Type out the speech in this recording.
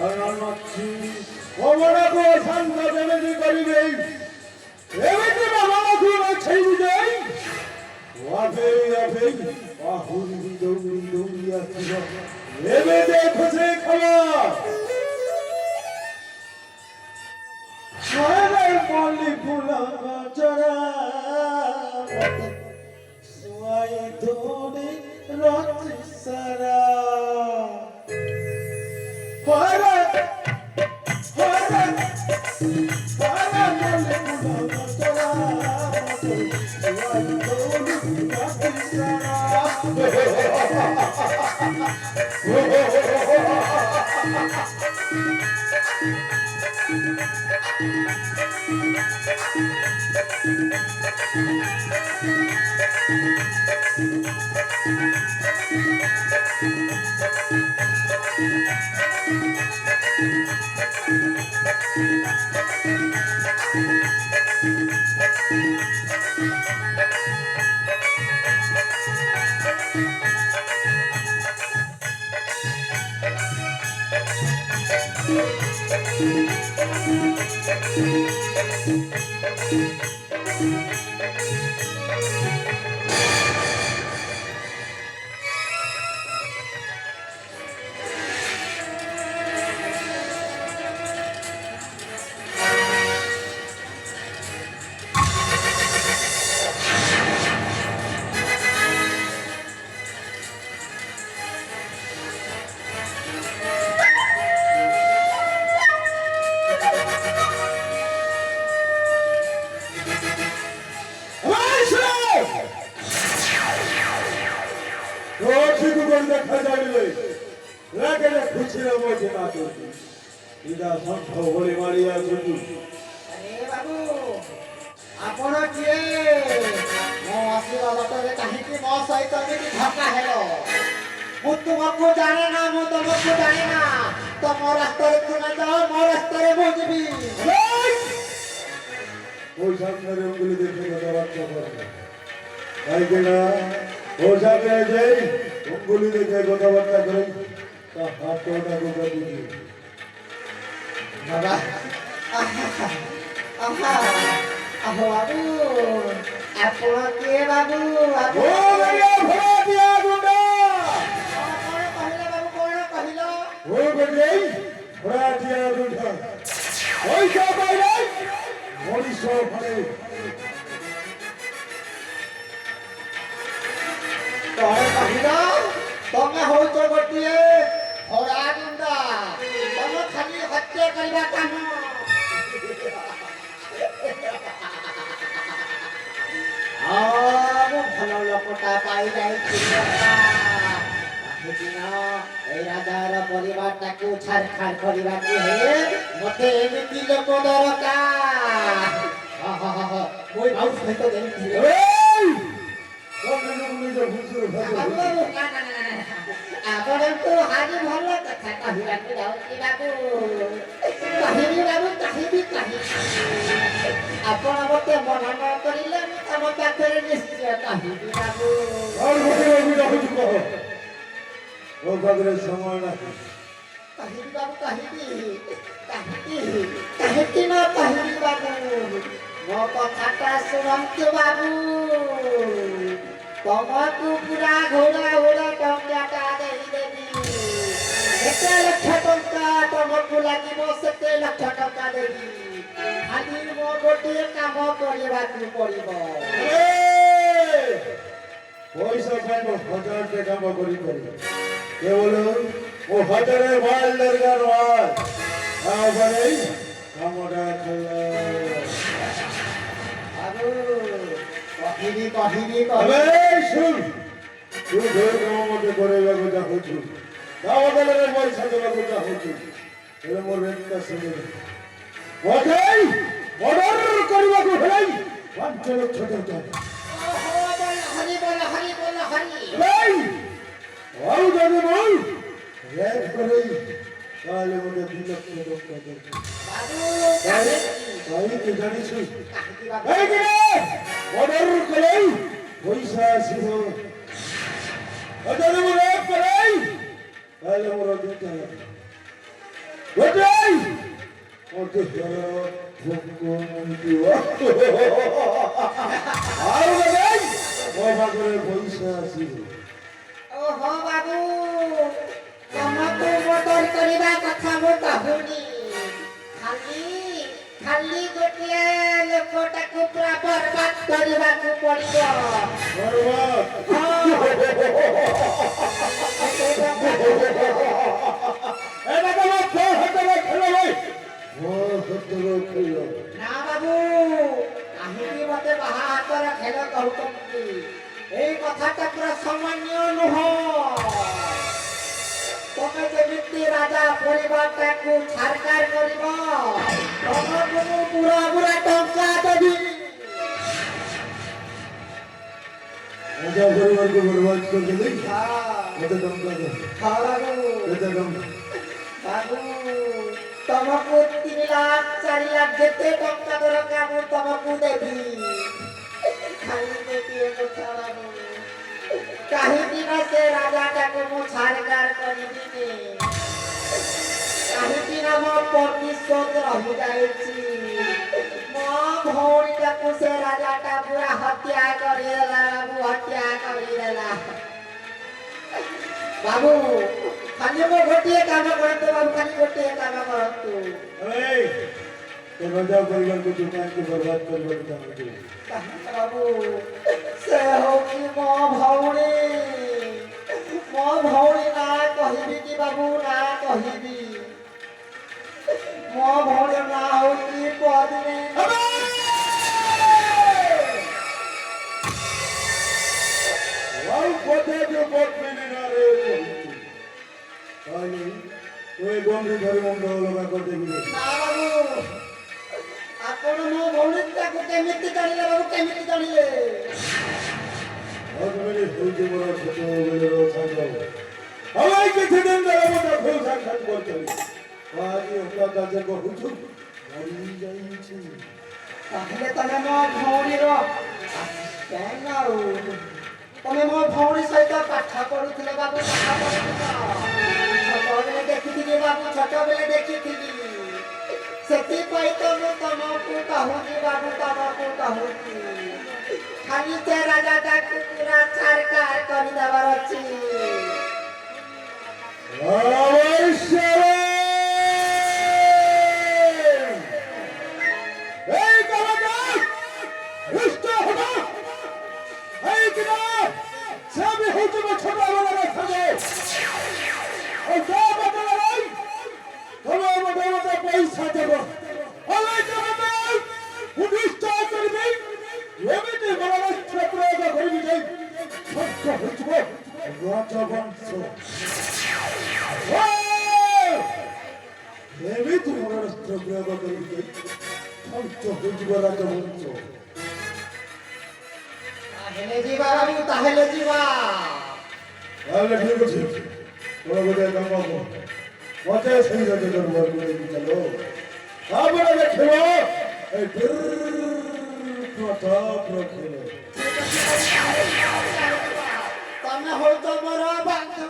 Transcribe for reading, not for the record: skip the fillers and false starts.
অনামাছি অমরকো শান্ত যেমনি করিবে এমনি বাবাকে রাখাই বুঝাই ওয়াবে ওয়াবে বাহুরি দৌড়ি দৌড়িয়া ছিল এবে দেখো সে খবর সারা মল্লি ফুলা চরা সোয়ে ধরে রাত্রি সারা para para para mole mula chara suai dolu দেখা যাইলে লাগে না খুশির মধ্যে না করবি ইদা সন্থ বলে মারিয়া চলু আরে বাবু ଆପଣ କିଏ ମୋ ଆସିବା ବାଟରେ କାହିଁକି ମୋ ସହିତ ଏମିତି ଧକ୍କା ହେଲ ମୁଁ ତୁମକୁ ଜାଣେ ନା ମୁଁ ତମକୁ ଜାଣେ ନା ତମ ରାସ୍ତାରେ ତୁମେ ଯାଅ ମୋ ରାସ୍ତାରେ ମୁଁ ଯିବି ওই সামনের অঙ্গুলি দেখে কথাবার্তা করবে তাই কিনা ও সামনে যাই অঙ্গুলি দেখে কথাবার্তা করে তা হাতটা কোথা দিবি বাবা আহা আহো বাবু ଆପଣ କିଏ ବାବୁ ও গরিয়া ভরা দিয়া গুন্ডা କଣ କହିଲ ବାବୁ କଣ କହିଲ ও গরিয়াই ভরা দিয়া গুন্ডা ওই সব বাইরে মরিস ঘরে କଣ କହିଲ ତମେ ହଉଛ ଗୋଟିଏ ହରା ଗୁଣ୍ଡା ତମେ ଖାଲି ହତ୍ୟା କରିବା କାମ ମୁଁ ଭଲ ଲୋକଟା ପାଇଯାଇଛି କାହିଁକି ନା ଏଇ ରାଜାର ପରିବାରଟାକୁ ଛାରଖାର କରିବାକୁ ହେଲେ ମତେ ଏମିତି ଲୋକ ଦରକାର ମୁଁ ଭାଉ ସହିତ ଯେମିତି ଆପଣଙ୍କୁ ଆଜି ଭଲ କଥା କହିବାକୁ ଯାଉଛି ବାବୁ କହିବି ବାବୁ କହିବି ଆପଣ ମତେ ମନା ନ କରିଲେ ମୁଁ ତମ ପାଖରେ ନିଶ୍ଚୟ କହିବି ବାବୁ সময় না କହିବି ବାବୁ କହିବି କାହିଁକି ନ କହିବି ବାବୁ ମୋ କଥାଟା ଶୁଣନ୍ତୁ ବାବୁ ତମକୁ ପୁରା ଘୋଡ଼ା ଟଙ୍କାଟା ଦେଇଦେବି କେତେ ଲକ୍ଷ ଟଙ୍କା ତମକୁ ଲାଗିବ ସେତେ ଲକ୍ଷ ଟଙ୍କା ଦେବି ଖାଲି ମୋ ଗୋଟିଏ କାମ କରିବାକୁ ପଡ଼ିବ পয়সা পাইব 1000 টাকা কাম করি কেবল ও হাজারে মাল দরকার মাল তারপরে কামটা খেলা বাবু କହିବି আবে শুন তুই ধর কাম মতে করেବାକୁ চাହୁଛୁ ତା ବଦଳରେ ପଇସା ଦେବାକୁ ଚାହୁଛୁ ହେଲେ ମୋର ରେଟଟା ଶୁଣି ଓକେ ଅର୍ଡର କରିବାକୁ ହେଲେ 5 ଲକ୍ଷ ଟଙ୍କା Hey! Wow, jadi mau? Red kali. Kalau mau jadi lok Baik, jadi sih. Hey, gini. Order kali. Paisa sih. Ada mau red kali. Kalau mau roti ওটাই ওতে আর ওটাই বাবা করে পয়সা আসিল ଓହୋ ବାବୁ ତମକୁ ମର୍ଡର କରିବା କଥା ମୁଁ କହୁନି ଖାଲି ଖାଲି ଗୋଟିଏ ଲୋକଟାକୁ ପୁରା ବର୍ବାଦ କରିବାକୁ ପଡ଼ିବ এটা তোমার ফোন হাতে খেলো ভাই ফোন হাতে খেলো ନା ବାବୁ କାହିଁକି ମତେ ବାହା ହାତର ଖେଳ କହୁଛନ୍ତି ଏଇ କଥାଟା ପୁରା ସାମାନ୍ୟ ନୁହଁ ତମେ ଯେମିତି ରାଜା ପରିବାରଟାକୁ ଛାରକାର କରିବ ତମକୁ ମୁଁ ପୁରା ପୁରା ଟଙ୍କା ଦେବି রাজা পরিবারকে বরবাদ করে দিলি ହଁ কত টঙ্কা দে ହଁ ବାବୁ কত টঙ্কা ବାବୁ ତମକୁ 3 ଲାখ 4 ଲାখ ଯେତେ ଟଙ୍କା ଦରକାର ମୁଁ ତମକୁ ଦେବି ଖାଲି ଗୋଟିଏ କଥା ବାବୁ କାହିଁକି ନା ସେ ରାଜାଟାକୁ ମୁଁ ଛାରକାର କରିବିନି କାହିଁକି ନା ମୋ ପ୍ରତିଶୋଧ ରହିଯାଇଛି ମୋ ଭଉଣୀଟାକୁ ସେ ରାଜାଟା ପୁରା ହତ୍ୟା କରିଦେଲା ବାବୁ ହତ୍ୟା କରିଦେଲା ବାବୁ ଖାଲି ମୋ ଗୋଟିଏ କାମ କରନ୍ତୁ ବାବୁ ଖାଲି ଗୋଟିଏ କାମ କରନ୍ତୁ এই তো রাজা পরিবারকে চুকাইকে বরবাদ করবার চাইছে କାହିଁକି ବାବୁ ସେ ହଉଛି ମୋ ଭଉଣୀ ନାଁ କହିବି କି ବାବୁ ନାଁ କହିବି ମୋ ଭଉଣୀ ନାଁ ହଉଛି ପଦ୍ମିନୀ ওই কোথায় যে বদমিনি না রে তাই ওই গন্ধি ধরে মন্দ লগা করতে গেলে ନା ବାବୁ ଆପଣ ମୋ ଭଉଣୀଟାକୁ କେମିତି ଜାଣିଲେ ବାବୁ କେମିତି ଜାଣିଲେ বদমিনি হইতে বড় ছোট বেলের সাঙ্গ আমায় কিছু দিন ধরে মতো ফুল সাক্ষাৎ করতে আজ ওটা কাছে বহুছু হারিয়ে যাইছি ତାହେଲେ ତମେ ମୋ ଭଉଣୀର କାହିଁକି ଆଉ ତମେ ମୋ ଭଉଣୀ ସହିତ ପାଠ ପଢୁଥିଲ ବାବୁ ପାଠ ପଢୁଥିଲ ଛୋଟବେଳେ ଦେଖିଥିଲି ବାବୁ ଛୋଟବେଳେ ଦେଖିଥିଲି ସେଥିପାଇଁ ତ ମୁଁ ତମକୁ କହୁଛି ବାବୁ ତମକୁ କହୁଛି ଖାଲି ସେ ରାଜାଟାକୁ ପୁରା ଛାରକାର କରିଦେବାର ଅଛି এই কালাকার রুষ্ট হলো এই কিনা সবই হচ্ছে ছোট বড় থাকে ও সব বদলে নাই তোমার বদলে পয়সা দেব ওই কালাকার উদ্দিষ্ট করবে এমনি বড় রাষ্ট্র প্রয়োগ করবি যাই সত্য হচ্ছে রাজবংশ এমনি বড় রাষ্ট্র প্রয়োগ করবি যাই সত্য হচ্ছে রাজবংশ তাহলে ଯିବା ବାବୁ ତାହେଲେ ଯିବା তাহলে ঠিক আছে তোরা বোধহয় কাম পাবো মজা সেই যাতে দরবার করে চলো তারপরে দেখো এই প্রতাপ রক্ষে ତମେ ହଉଛ ମୋର ବନ୍ଧୁ